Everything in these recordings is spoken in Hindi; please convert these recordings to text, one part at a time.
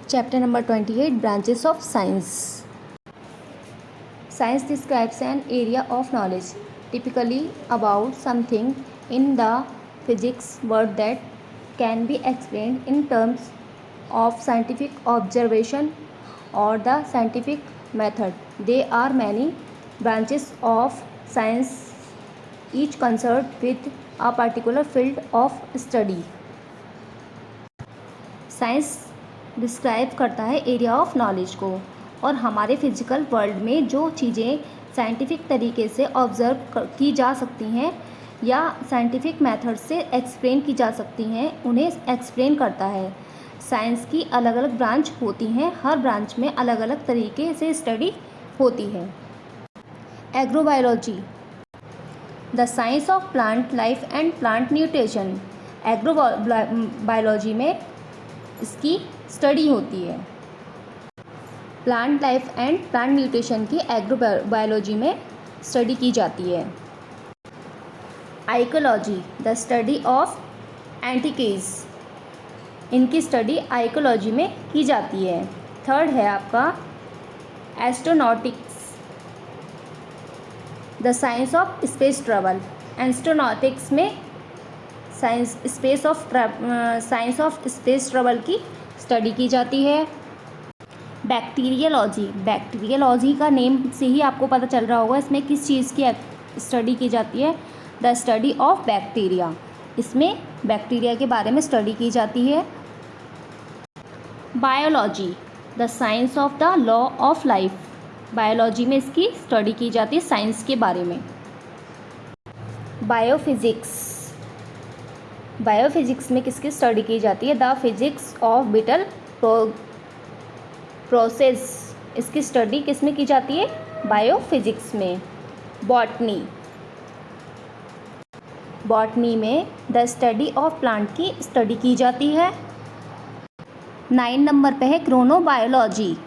Chapter number 28, Branches of Science. Science describes an area of knowledge, typically about something in the physics world that can be explained in terms of scientific observation or the scientific method. There are many branches of science, each concerned with a particular field of study. Science describe करता है एरिया ऑफ नॉलेज को, और हमारे फिजिकल वर्ल्ड में जो चीज़ें साइंटिफिक तरीके से ऑब्ज़र्व की जा सकती हैं या साइंटिफिक मेथड से एक्सप्लेन की जा सकती हैं, उन्हें एक्सप्लेन करता है। साइंस की अलग अलग ब्रांच होती हैं, हर ब्रांच में अलग अलग तरीके से स्टडी होती है। Agrobiology, the science of plant life and plant nutrition. Agrobiology में इसकी स्टडी होती है। Plant life and plant nutrition की एग्रोबायोलॉजी में स्टडी की जाती है। आइकोलॉजी, द स्टडी ऑफ एंटिकीज। इनकी स्टडी आइकोलॉजी में की जाती है। थर्ड है आपका astronautics, the science of space travel. Astronautics में साइंस ऑफ स्पेस ट्रैवल की स्टडी की जाती है। बैक्टीरियोलॉजी, बैक्टीरियोलॉजी का नेम से ही आपको पता चल रहा होगा इसमें किस चीज़ की स्टडी की जाती है। द स्टडी ऑफ बैक्टीरिया, इसमें बैक्टीरिया के बारे में स्टडी की जाती है। Biology, the science of the law of life. Biology में इसकी स्टडी की जाती है साइंस के बारे में। बायोफिजिक्स, बायोफिजिक्स में किसकी स्टडी की जाती है? The physics of whittle process. इसकी स्टडी किस में की जाती है? बायोफिजिक्स में। बॉटनी, बॉटनी में द स्टडी ऑफ प्लांट की स्टडी की जाती है। 9 नंबर पे है क्रोनोबायोलॉजी।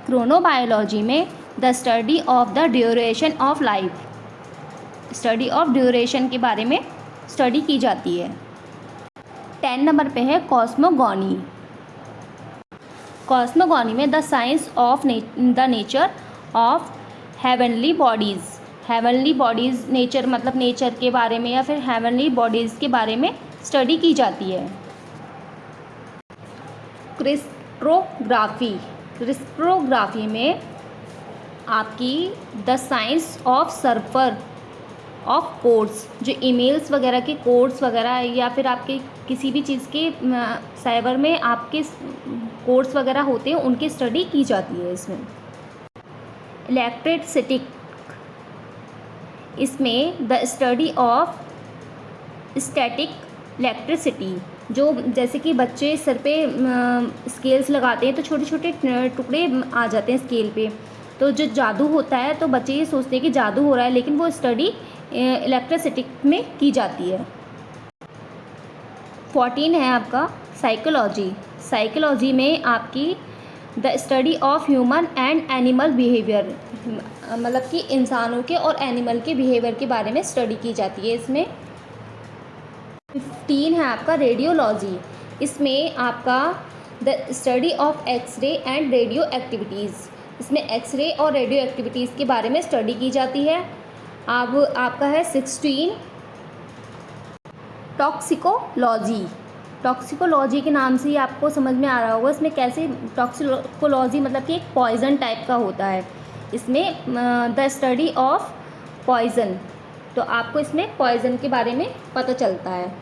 क्रोनोबायोलॉजी में the study of the duration of life. Study of duration के बारे में स्टडी की जाती है। 10 नंबर पे है कॉस्मोगॉनी। कॉस्मोगॉनी में the science of the nature of heavenly bodies. Heavenly bodies, nature मतलब नेचर के बारे में या फिर हेवनली बॉडीज़ के बारे में स्टडी की जाती है। क्रिस्टोग्राफी, क्रिस्टोग्राफी में आपकी the science of surfer of codes. जो ईमेल्स वगैरह के कोड्स वगैरह या फिर आपके किसी भी चीज़ के साइबर में आपके कोड्स वगैरह होते हैं, उनकी स्टडी की जाती है इसमें। इलेक्ट्रिसिटी, इसमें the study of static electricity. जो जैसे कि बच्चे सर पे स्केल्स लगाते हैं तो छोटे छोटे टुकड़े आ जाते हैं स्केल पे, तो जो जादू होता है तो बच्चे ये सोचते हैं कि जादू हो रहा है, लेकिन वो स्टडी इलेक्ट्रिसिटी में की जाती है। 14 है आपका साइकोलॉजी। साइकोलॉजी में आपकी the study of human and animal behaviour, मतलब कि इंसानों के और एनिमल के बिहेवियर के बारे में स्टडी की जाती है इसमें। 15 है आपका रेडियोलॉजी। इसमें आपका the study of x ray and radio activities. इसमें एक्सरे और रेडियो एक्टिविटीज़ के बारे में स्टडी की जाती है। अब आपका है 16 टॉक्सिकोलॉजी। टॉक्सिकोलॉजी के नाम से ही आपको समझ में आ रहा होगा इसमें कैसे टॉक्सिकोलॉजी मतलब कि एक पॉइज़न टाइप का होता है। इसमें द स्टडी ऑफ पॉइज़न, तो आपको इसमें पॉइज़न के बारे में पता चलता है।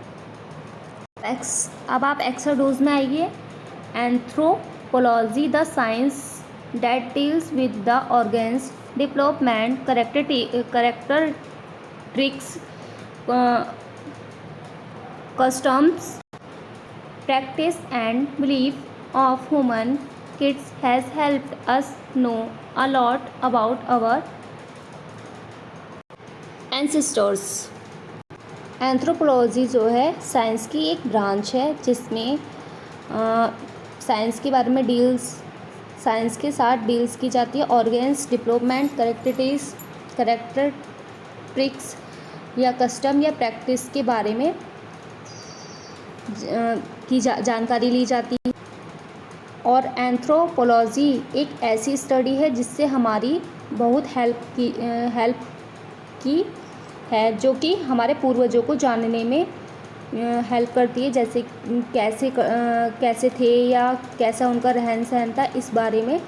अब आप एक्सोडोज में आइए। Anthropology, the science that deals with the organs development, characteristics, customs, practice and belief of human kids has helped us know a lot about our ancestors. Anthropology जो है साइंस की एक ब्रांच है जिसमें साइंस के बारे में साइंस के साथ डील्स की जाती है। ऑर्गेन्स डेवलपमेंट, कैरेक्टरिस्टिक्स या कस्टम या प्रैक्टिस के बारे में की जानकारी ली जाती है। और एंथ्रोपोलॉजी एक ऐसी स्टडी है जिससे हमारी बहुत हेल्प की है, जो कि हमारे पूर्वजों को जानने में हेल्प करती है, जैसे कैसे थे या कैसा उनका रहन सहन था, इस बारे में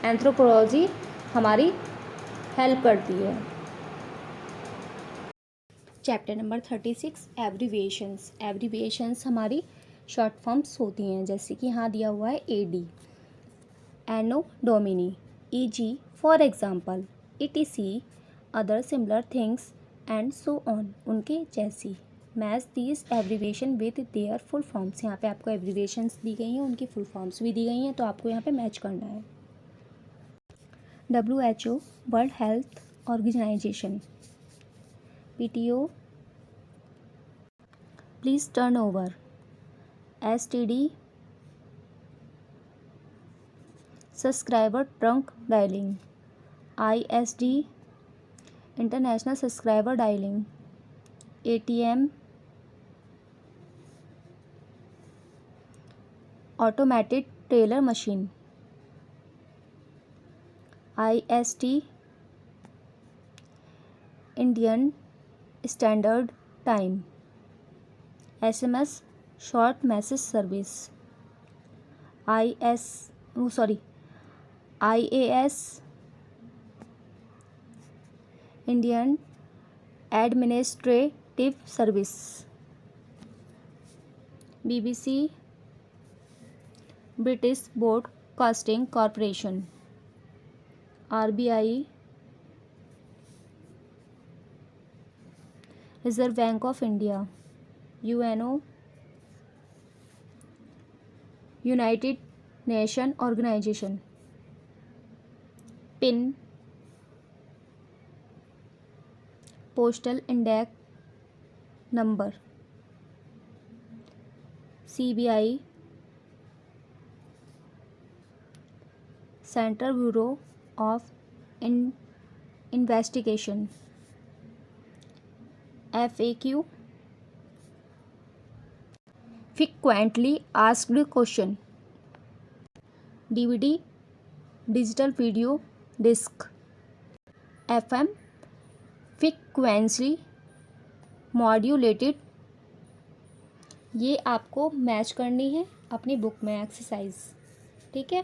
एंथ्रोपोलॉजी हमारी हेल्प करती है। Chapter number 36 abbreviations. एब्रीविएशंस हमारी शॉर्ट फॉर्म्स होती हैं, जैसे कि यहाँ दिया हुआ है AD, anno domini, EG for example, ETC, other similar things and so on, उनके जैसी। Match these abbreviation with their full forms. यहाँ पे आपको एब्रीविएशंस दी गई हैं, उनकी फुल फॉर्म्स भी दी गई हैं, तो आपको यहाँ पे मैच करना है। WHO World Health Organisation, PTO please turn over, STD subscriber trunk dialling, ISD international subscriber dialling, ATM automated teller machine, IST Indian Standard Time, SMS short message service, IAS Indian Administrative Service, BBC British Broadcasting Corporation, RBI Reserve Bank of India, UNO United Nation Organisation, PIN postal index number, CBI Central Bureau of Investigation, FAQ frequently asked question, DVD digital video disc, FM frequency modulated. ये आपको मैच करनी है अपनी बुक में एक्सरसाइज, ठीक है।